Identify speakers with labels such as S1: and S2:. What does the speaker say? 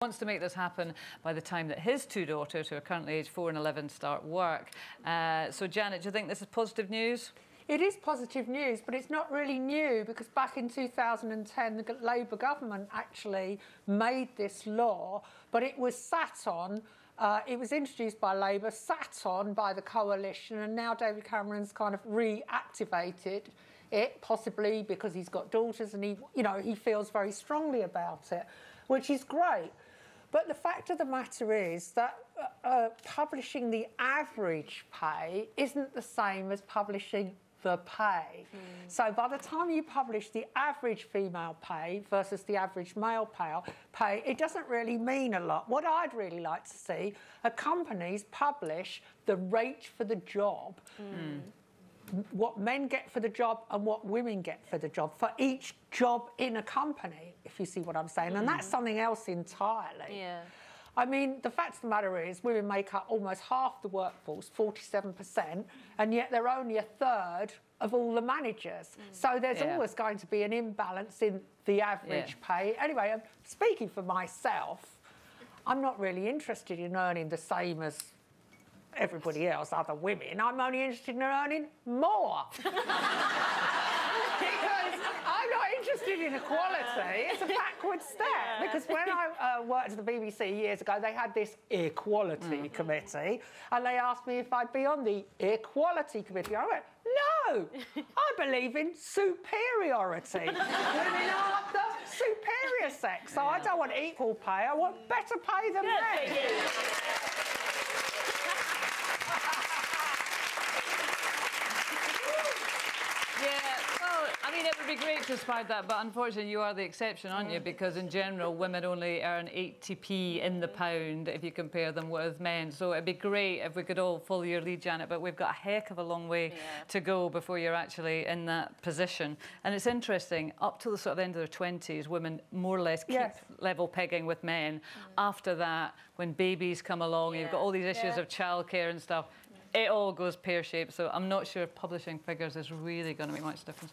S1: Wants to make this happen by the time that his two daughters, who are currently aged 4 and 11, start work. So, Janet, do you think this is positive news?
S2: It is positive news, but it's not really new because back in 2010, the Labour government actually made this law, but it was sat on. It was introduced by Labour, sat on by the coalition, and now David Cameron's kind of reactivated it, possibly because he's got daughters and he feels very strongly about it, which is great. But the fact of the matter is that publishing the average pay isn't the same as publishing the pay. So by the time you publish the average female pay versus the average male pay, it doesn't really mean a lot. What I'd really like to see are companies publish the rate for the job, what men get for the job and what women get for the job, for each job in a company, if you see what I'm saying. And that's something else entirely.
S3: Yeah.
S2: I mean, the fact of the matter is women make up almost half the workforce, 47%, and yet they're only a third of all the managers. So there's always going to be an imbalance in the average pay. Anyway, speaking for myself, I'm not really interested in earning the same as everybody else, other women. I'm only interested in earning more. Because I'm not interested in equality. It's a backward step. Because when I worked at the BBC years ago, they had this equality committee, and they asked me if I'd be on the equality committee. I went, no, I believe in superiority. Women are the superior sex, so I don't want equal pay. I want better pay than men.
S1: I mean, it would be great to aspire that, but unfortunately you are the exception, aren't you? Because in general, women only earn 80p in the pound if you compare them with men. So it'd be great if we could all follow your lead, Janet, but we've got a heck of a long way to go before you're actually in that position. And it's interesting, up to the sort of end of their 20s, women more or less keep level pegging with men. After that, when babies come along, you've got all these issues of childcare and stuff, it all goes pear-shaped. So I'm not sure publishing figures is really going to make much difference.